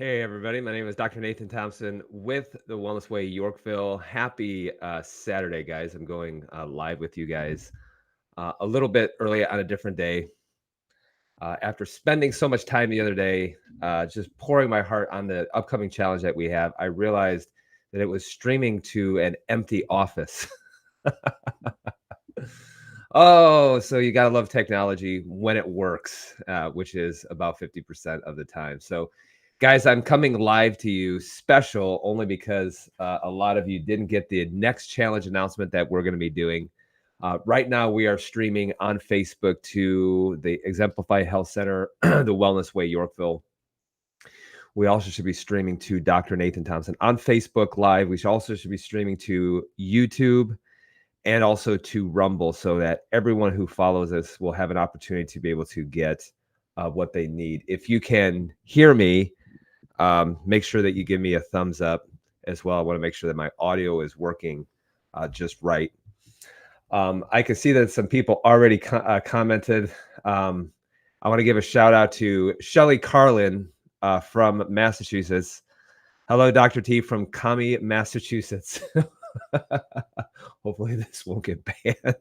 Hey, everybody. My name is Dr. Nathan Thompson with the Wellness Way Yorkville. Happy Saturday, guys. I'm going live with you guys a little bit early on a different day. After spending so much time the other day, just pouring my heart on the upcoming challenge that we have, I realized that it was streaming to an empty office. Oh, so you got to love technology when it works, which is about 50% of the time. So, guys, I'm coming live to you special only because a lot of you didn't get the next challenge announcement that we're going to be doing. Right now, we are streaming on Facebook to the Exemplify Health Center, the Wellness Way Yorkville. We also should be streaming to Dr. Nathan Thompson on Facebook Live. We also should be streaming to YouTube and also to Rumble so that everyone who follows us will have an opportunity to be able to get what they need. If you can hear me, make sure that you give me a thumbs up as well. I want to make sure that my audio is working just right. I can see that some people already commented. I want to give a shout out to Shelly Carlin from Massachusetts. Hello, Dr. T from Kami, Massachusetts. Hopefully this won't get banned.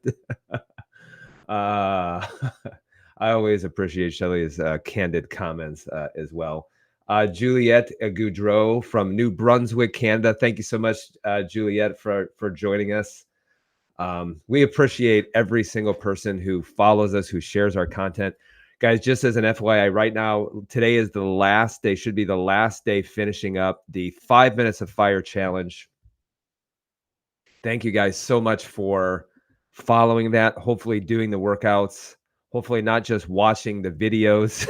I always appreciate Shelley's candid comments as well. Juliette Goudreau from New Brunswick, Canada. Thank you so much, Juliette, for joining us. We appreciate every single person who follows us, who shares our content. Guys, just as an FYI, right now, today is the last day, should be the last day finishing up the 5 Minutes of Fire Challenge. Thank you guys so much for following that, hopefully doing the workouts, hopefully not just watching the videos,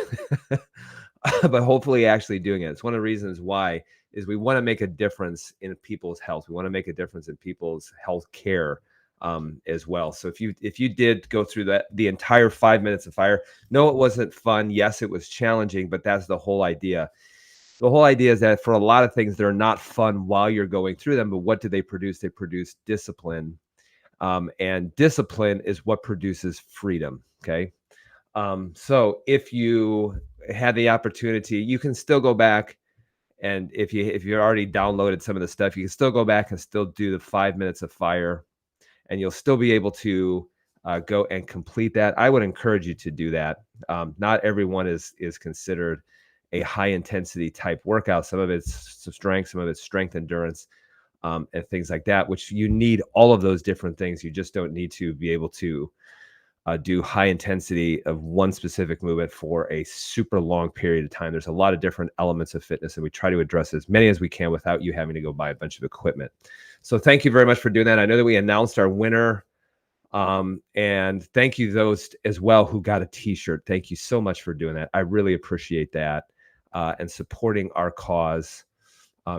but hopefully actually doing it. It's one of the reasons why is we want to make a difference in people's health. We want to make a difference in people's health care as well. So if you did go through the entire 5 Minutes of Fire, no, it wasn't fun. Yes, it was challenging, but that's the whole idea. The whole idea is that for a lot of things, they're not fun while you're going through them, but what do they produce? They produce discipline. And discipline is what produces freedom. Okay. So if you had the opportunity, you can still go back. And if you already downloaded some of the stuff, you can still go back and still do the 5 Minutes of Fire, and you'll still be able to go and complete that. I would encourage you to do that. Not everyone is considered a high intensity type workout. Some of it's strength, some of it's strength endurance, and things like that, which you need all of those different things. You just don't need to be able to do high intensity of one specific movement for a super long period of time. There's a lot of different elements of fitness, and we try to address as many as we can without you having to go buy a bunch of equipment. So thank you very much for doing that. I know that we announced our winner. And thank you those as well who got a t-shirt. Thank you so much for doing that. I really appreciate that. And supporting our cause.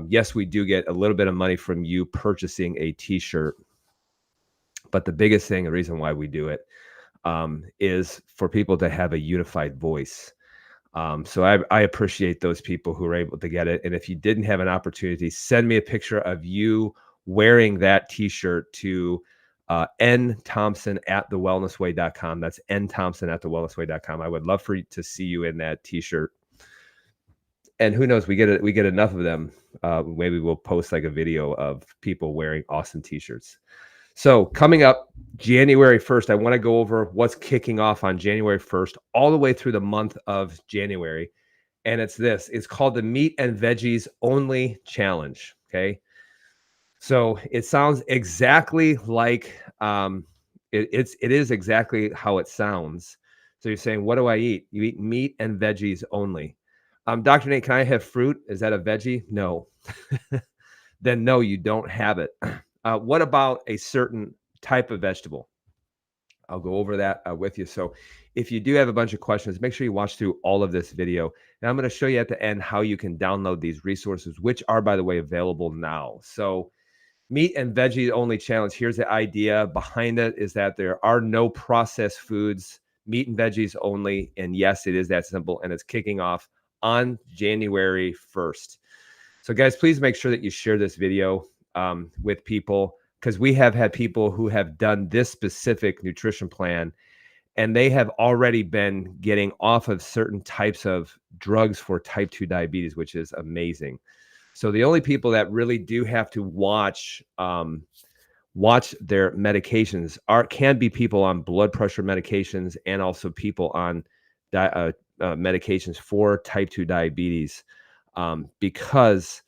Yes, we do get a little bit of money from you purchasing a t-shirt, but the biggest thing, the reason why we do it, is for people to have a unified voice. So I appreciate those people who are able to get it. And if you didn't have an opportunity, send me a picture of you wearing that t-shirt to nthompson@thewellnessway.com. That's nthompson@thewellnessway.com. I would love for you to see you in that t-shirt. And who knows, we get enough of them. Maybe we'll post like a video of people wearing awesome t-shirts. So coming up January 1st, I want to go over what's kicking off on January 1st, all the way through the month of January. And it's this. It's called the Meat and Veggies Only Challenge. Okay. So it sounds exactly like it is exactly how it sounds. So you're saying, what do I eat? You eat meat and veggies only. Dr. Nate, can I have fruit? Is that a veggie? No. Then no, you don't have it. What about a certain type of vegetable? I'll go over that with you. So if you do have a bunch of questions, make sure you watch through all of this video. And I'm going to show you at the end how you can download these resources, which are, by the way, available now. So meat and veggie only challenge. Here's the idea behind it is that there are no processed foods, meat and veggies only. And yes, it is that simple. And it's kicking off on January 1st. So guys, please make sure that you share this video with people, because we have had people who have done this specific nutrition plan and they have already been getting off of certain types of drugs for type 2 diabetes, which is amazing. So the only people that really do have to watch their medications can be people on blood pressure medications and also people on medications for type 2 diabetes, because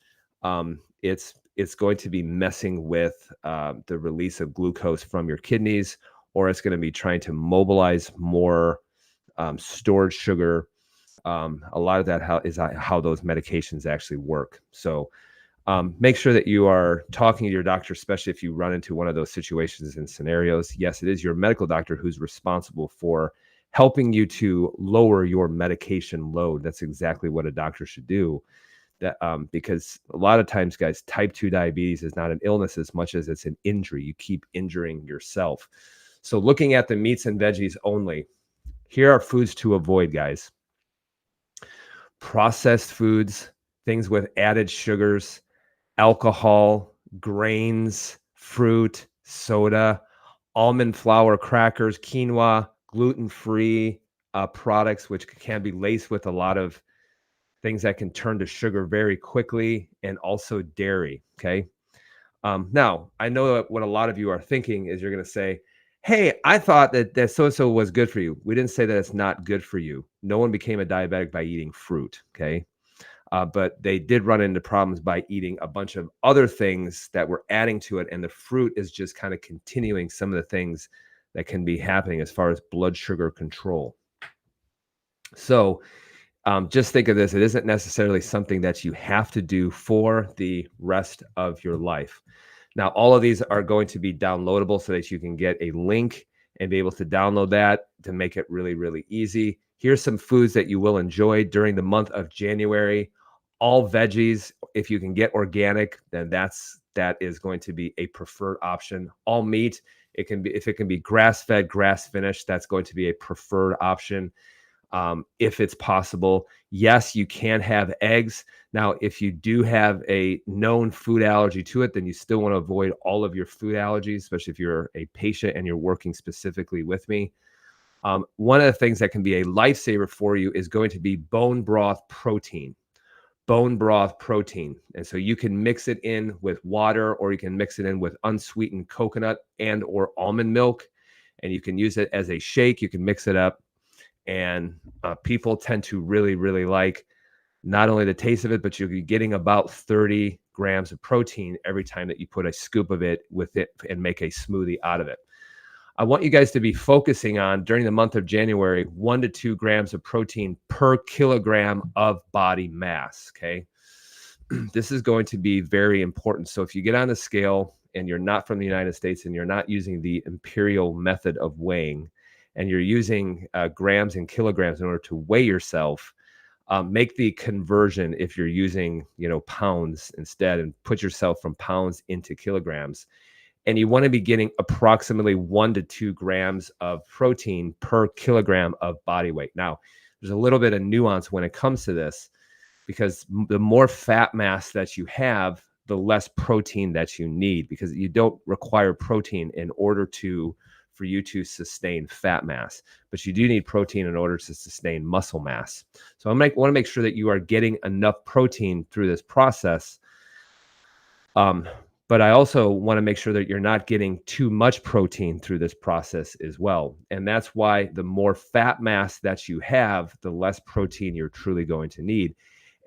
it's going to be messing with the release of glucose from your kidneys, or it's going to be trying to mobilize more stored sugar. A lot of that is how those medications actually work. So make sure that you are talking to your doctor, especially if you run into one of those situations and scenarios. Yes, it is your medical doctor who's responsible for helping you to lower your medication load. That's exactly what a doctor should do. That because a lot of times, guys, type 2 diabetes is not an illness as much as it's an injury. You keep injuring yourself. So looking at the meats and veggies only, here are foods to avoid, guys. Processed foods, things with added sugars, alcohol, grains, fruit, soda, almond flour crackers, quinoa, gluten-free products, which can be laced with a lot of things that can turn to sugar very quickly, and also dairy. Okay. Now, I know that what a lot of you are thinking is you're going to say, hey, I thought that so-and-so was good for you. We didn't say that it's not good for you. No one became a diabetic by eating fruit. Okay. But they did run into problems by eating a bunch of other things that were adding to it. And the fruit is just kind of continuing some of the things that can be happening as far as blood sugar control. So just think of this. It isn't necessarily something that you have to do for the rest of your life. Now, all of these are going to be downloadable so that you can get a link and be able to download that to make it really, really easy. Here's some foods that you will enjoy during the month of January. All veggies, if you can get organic, then that is going to be a preferred option. All meat, if it can be grass-fed, grass-finished, that's going to be a preferred option. If it's possible. Yes, you can have eggs. Now, if you do have a known food allergy to it, then you still want to avoid all of your food allergies, especially if you're a patient and you're working specifically with me. One of the things that can be a lifesaver for you is going to be bone broth protein. Bone broth protein. And so you can mix it in with water, or you can mix it in with unsweetened coconut and or almond milk, and you can use it as a shake. You can mix it up. And people tend to really, really like not only the taste of it, but you'll be getting about 30 grams of protein every time that you put a scoop of it with it and make a smoothie out of it. I want you guys to be focusing on, during the month of January, 1 to 2 grams of protein per kilogram of body mass. Okay. This is going to be very important. So if you get on the scale and you're not from the United States and you're not using the imperial method of weighing, and you're using grams and kilograms in order to weigh yourself, make the conversion if you're using, pounds instead, and put yourself from pounds into kilograms. And you want to be getting approximately 1 to 2 grams of protein per kilogram of body weight. Now, there's a little bit of nuance when it comes to this, because the more fat mass that you have, the less protein that you need, because you don't require protein in order for you to sustain fat mass, but you do need protein in order to sustain muscle mass. So I want to make sure that you are getting enough protein through this process. But I also want to make sure that you're not getting too much protein through this process as well. And that's why the more fat mass that you have, the less protein you're truly going to need.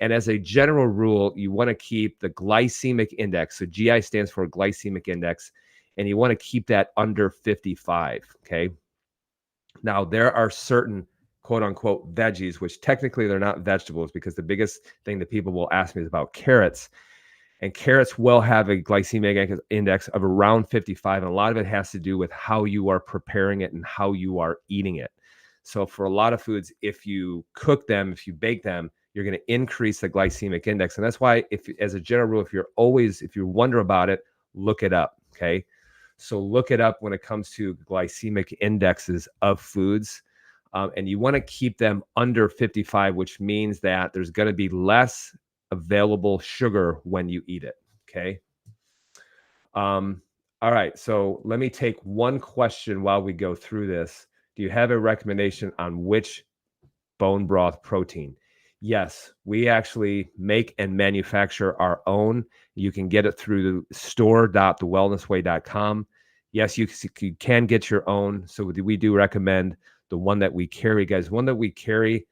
And as a general rule, you want to keep the glycemic index. So GI stands for glycemic index, and you want to keep that under 55. Okay. Now, there are certain quote unquote veggies, which technically they're not vegetables, because the biggest thing that people will ask me is about carrots. And carrots will have a glycemic index of around 55. And a lot of it has to do with how you are preparing it and how you are eating it. So for a lot of foods, if you cook them, if you bake them, you're going to increase the glycemic index. And that's why, as a general rule, if you wonder about it, look it up. Okay. So look it up when it comes to glycemic indexes of foods. And you want to keep them under 55, which means that there's going to be less available sugar when you eat it. Okay. All right. So let me take one question while we go through this. Do you have a recommendation on which bone broth protein? Yes, we actually make and manufacture our own. You can get it through the store.thewellnessway.com. Yes, you can get your own. So we do recommend the one that we carry, guys. One that we carry,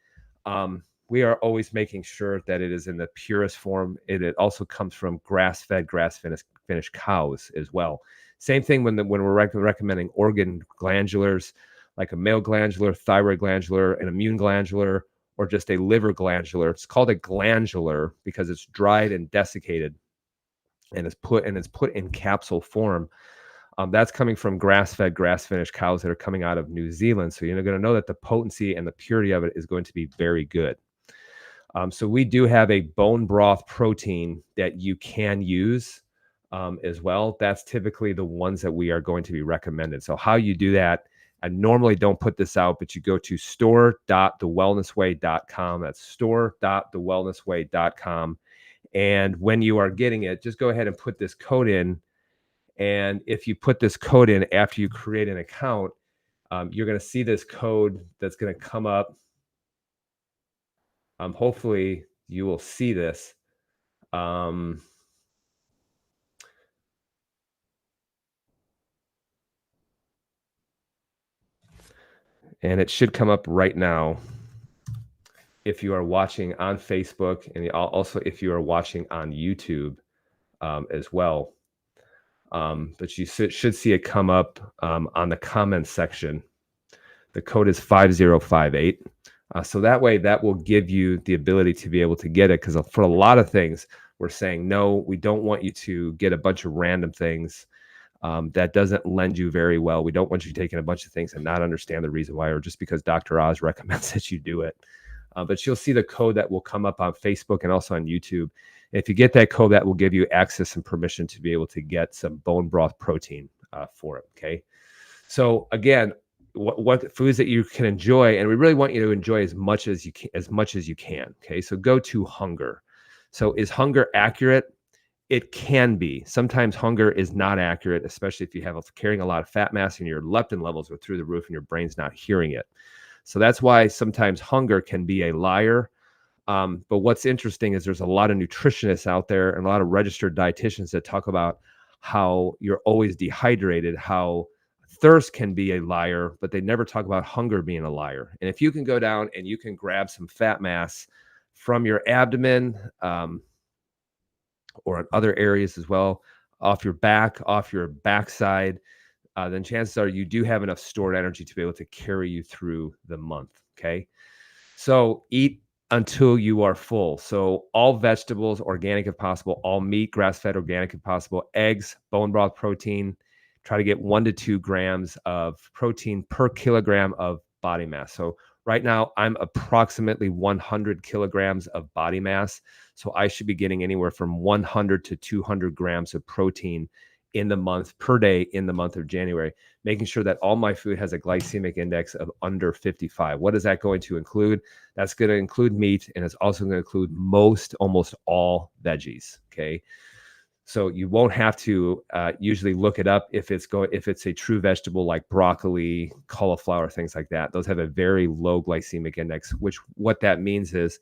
we are always making sure that it is in the purest form. It also comes from grass-fed, grass-finished cows as well. Same thing when we're recommending organ glandulars, like a male glandular, thyroid glandular, an immune glandular, or just a liver glandular. It's called a glandular because it's dried and desiccated, and it's put in capsule form. That's coming from grass-fed, grass-finished cows that are coming out of New Zealand. So you're going to know that the potency and the purity of it is going to be very good. So we do have a bone broth protein that you can use as well. That's typically the ones that we are going to be recommended. So how you do that, I normally don't put this out, but you go to store.thewellnessway.com. That's store.thewellnessway.com. And when you are getting it, just go ahead and put this code in. And if you put this code in after you create an account, you're going to see this code that's going to come up. Hopefully you will see this. And it should come up right now if you are watching on Facebook, and also if you are watching on YouTube as well. But you should see it come up on the comments section. The code is 5058. So that way, that will give you the ability to be able to get it. Because for a lot of things, we're saying, no, we don't want you to get a bunch of random things. That doesn't lend you very well. We don't want you taking a bunch of things and not understand the reason why, or just because Dr. Oz recommends that you do it. But you'll see the code that will come up on Facebook and also on YouTube. If you get that code, that will give you access and permission to be able to get some bone broth protein for it. Okay. So again, what foods that you can enjoy, and we really want you to enjoy as much as you can. Okay. So go to hunger. So is hunger accurate? It can be. Sometimes hunger is not accurate, especially if you have carrying a lot of fat mass and your leptin levels are through the roof and your brain's not hearing it. So that's why sometimes hunger can be a liar. But what's interesting is there's a lot of nutritionists out there and a lot of registered dietitians that talk about how you're always dehydrated, how thirst can be a liar, but they never talk about hunger being a liar. And if you can go down and you can grab some fat mass from your abdomen, or in other areas as well, off your back, off your backside, then chances are you do have enough stored energy to be able to carry you through the month. Okay. So eat until you are full. So all vegetables, organic if possible, all meat, grass-fed, organic if possible, eggs, bone broth protein. Try to get 1 to 2 grams of protein per kilogram of body mass. So right now I'm approximately 100 kilograms of body mass. So I should be getting anywhere from 100 to 200 grams of protein in the month per day in the month of January, making sure that all my food has a glycemic index of under 55. What is that going to include? That's going to include meat, and it's also going to include almost all veggies. Okay. So you won't have to usually look it up if it's a true vegetable like broccoli, cauliflower, things like that. Those have a very low glycemic index, which what that means is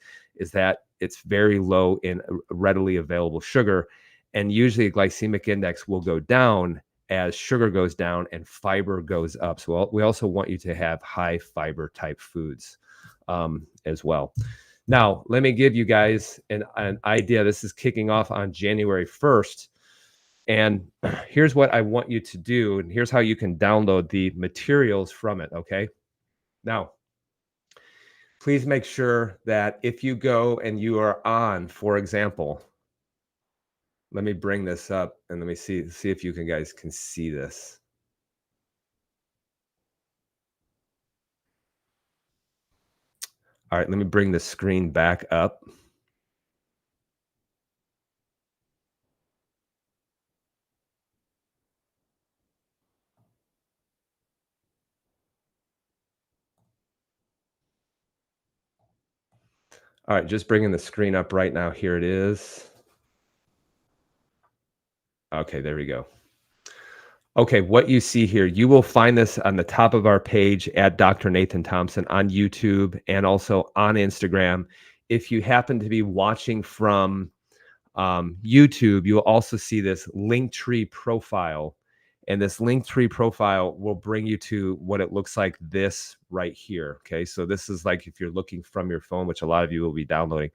that it's very low in readily available sugar. And usually a glycemic index will go down as sugar goes down and fiber goes up. So we also want you to have high fiber type foods as well. Now, let me give you guys an idea. This is kicking off on January 1st. And here's what I want you to do. And here's how you can download the materials from it. Okay. Now, please make sure that if you go and you are on, for example, let me bring this up and let me see if you guys can see this. All right, let me bring the screen back up. All right, just bringing the screen up right now. Here it is. Okay, there we go. Okay, what you see here, you will find this on the top of our page at Dr. Nathan Thompson on YouTube and also on Instagram. If you happen to be watching from YouTube, you will also see this Linktree profile. And this Linktree profile will bring you to what it looks like this right here. Okay, so this is like if you're looking from your phone, which a lot of you will be downloading.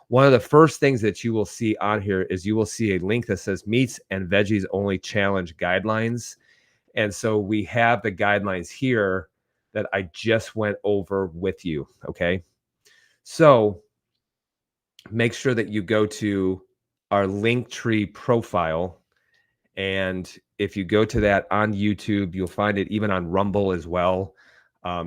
One of the first things that you will see on here is you will see a link that says Meats and Veggies Only Challenge Guidelines. And so we have the guidelines here that I just went over with you. Okay, so make sure that you go to our Linktree profile. And if you go to that on YouTube, you'll find it even on Rumble as well.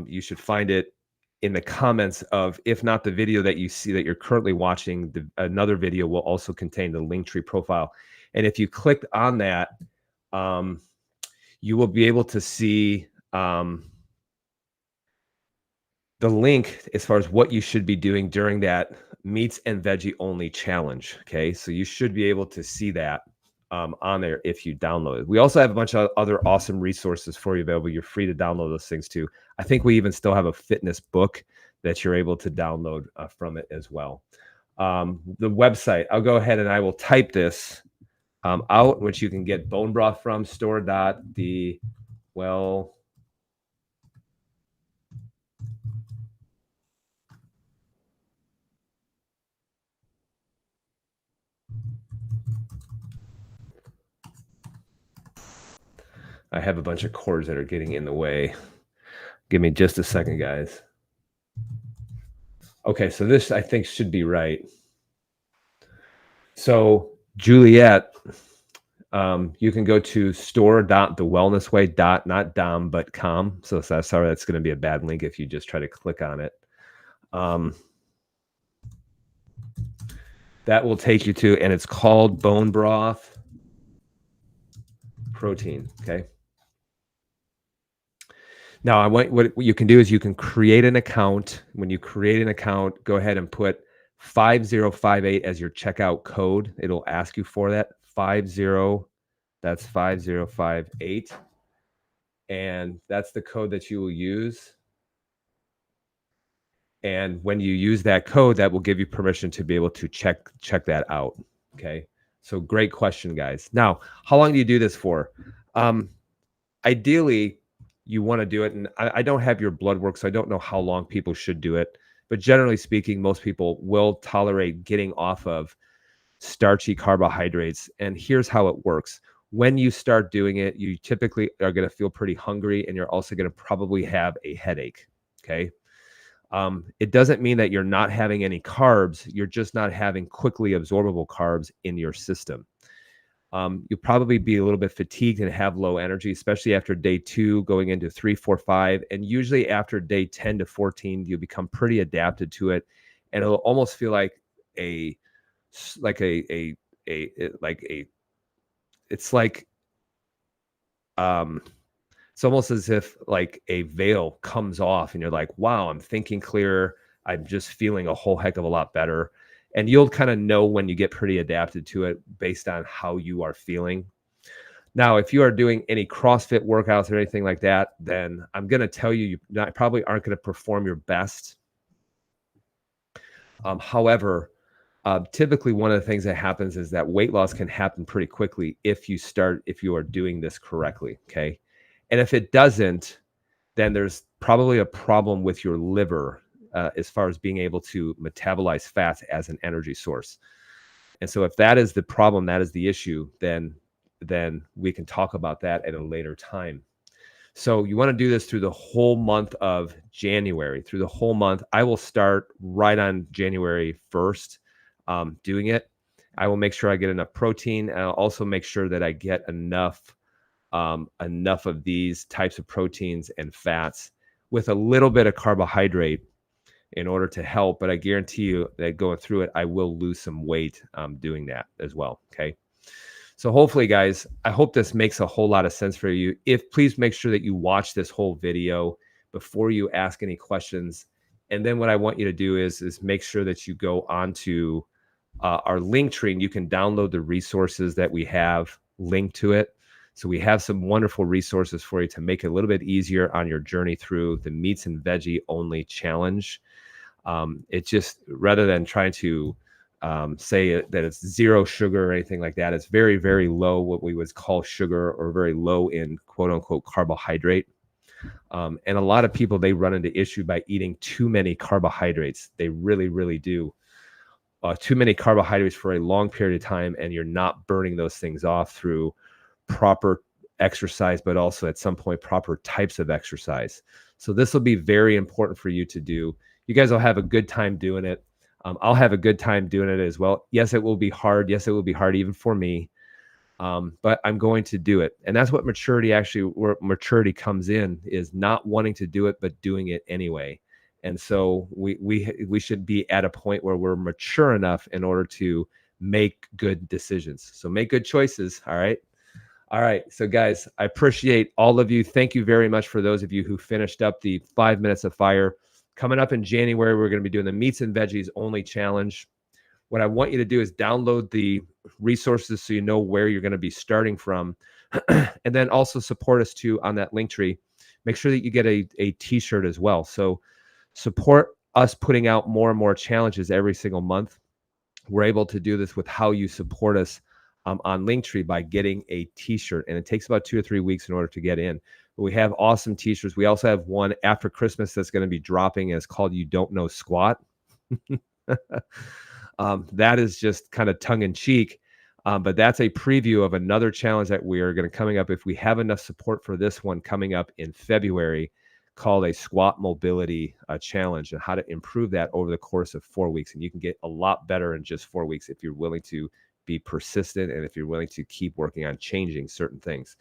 You should find it in the comments of, if not the video that you see that you're currently watching, another video will also contain the Linktree profile. And if you click on that, you will be able to see the link as far as what you should be doing during that Meats and Veggie Only challenge. Okay, so you should be able to see that on there if you download it. We also have a bunch of other awesome resources for you available. You're free to download those things too. I think we even still have a fitness book that you're able to download from it as well. The website, I'll go ahead and I will type this out, which you can get bone broth from store.the well. I have a bunch of cords that are getting in the way. Give me just a second, guys. Okay, so this I think should be right. So Juliet, you can go to store.thewellnessway. Not dom, but com. So sorry, that's going to be a bad link if you just try to click on it. That will take you to, and it's called bone broth protein. Okay. Now, what you can do is you can create an account. When you create an account, go ahead and put 5058 as your checkout code. It'll ask you for that. 5058. And that's the code that you will use. And when you use that code, that will give you permission to be able to check that out. Okay. So great question, guys. Now, how long do you do this for? Ideally, you want to do it. And I don't have your blood work, so I don't know how long people should do it. But generally speaking, most people will tolerate getting off of starchy carbohydrates. And here's how it works. When you start doing it, you typically are going to feel pretty hungry, and you're also going to probably have a headache. Okay. It doesn't mean that you're not having any carbs. You're just not having quickly absorbable carbs in your system. You'll probably be a little bit fatigued and have low energy, especially after day 2, going into 3, 4, 5. And usually after day 10 to 14, you become pretty adapted to it. And it'll almost feel like it's like it's almost as if like a veil comes off and you're like, wow, I'm thinking clearer. I'm just feeling a whole heck of a lot better. And you'll kind of know when you get pretty adapted to it based on how you are feeling. Now, if you are doing any CrossFit workouts or anything like that, then I'm going to tell you, probably aren't going to perform your best. However, typically one of the things that happens is that weight loss can happen pretty quickly if you are doing this correctly. Okay. And if it doesn't, then there's probably a problem with your liver as far as being able to metabolize fats as an energy source. And so if that is the problem, that is the issue, then we can talk about that at a later time. So you want to do this through the whole month of January. Through the whole month, I will start right on January 1st doing it. I will make sure I get enough protein. And I'll also make sure that I get enough of these types of proteins and fats with a little bit of carbohydrate in order to help. But I guarantee you that going through it, I will lose some weight doing that as well. Okay. So hopefully, guys, I hope this makes a whole lot of sense for you. Please make sure that you watch this whole video before you ask any questions. And then what I want you to do is make sure that you go onto our Linktree and you can download the resources that we have linked to it. So we have some wonderful resources for you to make it a little bit easier on your journey through the meats and veggie only challenge. It just, rather than trying to say that it's zero sugar or anything like that, it's very, very low, what we would call sugar, or very low in quote unquote carbohydrate. And a lot of people, they run into issue by eating too many carbohydrates. They really, really do. Too many carbohydrates for a long period of time, and you're not burning those things off through proper exercise, but also at some point proper types of exercise. So this will be very important for you to do. You guys will have a good time doing it. I'll have a good time doing it as well. Yes, it will be hard. Yes, it will be hard even for me. But I'm going to do it. And that's what maturity, actually, where maturity comes in, is not wanting to do it, but doing it anyway. And so we should be at a point where we're mature enough in order to make good decisions. So make good choices. All right. All right. So guys, I appreciate all of you. Thank you very much for those of you who finished up the 5 minutes of fire. Coming up in January, we're going to be doing the meats and veggies only challenge. What I want you to do is download the resources so you know where you're going to be starting from. And then also support us too on that link tree. Make sure that you get a t-shirt as well. So support us putting out more and more challenges every single month. We're able to do this with how you support us on Linktree by getting a t-shirt. And it takes about 2 or 3 weeks in order to get in. But we have awesome t-shirts. We also have one after Christmas that's going to be dropping. And it's called You Don't Know Squat. That is just kind of tongue in cheek. But that's a preview of another challenge that we are going to coming up, if we have enough support for this one, coming up in February, called a squat mobility challenge, and how to improve that over the course of 4 weeks. And you can get a lot better in just 4 weeks if you're willing to be persistent and if you're willing to keep working on changing certain things.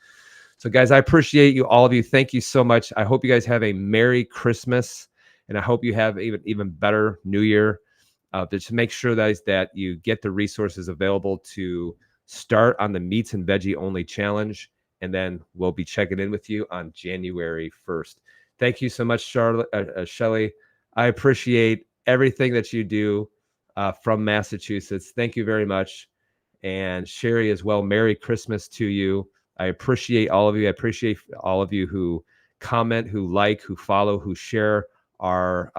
So guys, I appreciate you, all of you. Thank you so much. I hope you guys have a Merry Christmas, and I hope you have even better New Year. Just make sure that you get the resources available to start on the meats and veggie only challenge. And then we'll be checking in with you on January 1st. Thank you so much, Shelly. I appreciate everything that you do from Massachusetts. Thank you very much. And Sherry as well. Merry Christmas to you. I appreciate all of you. I appreciate all of you who comment, who like, who follow, who share our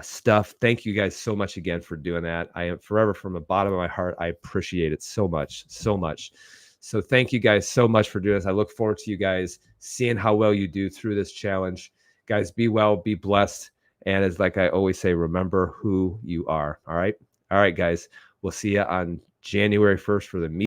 stuff. Thank you guys so much again for doing that. I am forever, from the bottom of my heart, I appreciate it so much, so much. So thank you guys so much for doing this. I look forward to you guys seeing how well you do through this challenge. Guys, be well, be blessed. And as like I always say, remember who you are. All right. All right, guys. We'll see you on January 1st for the meeting.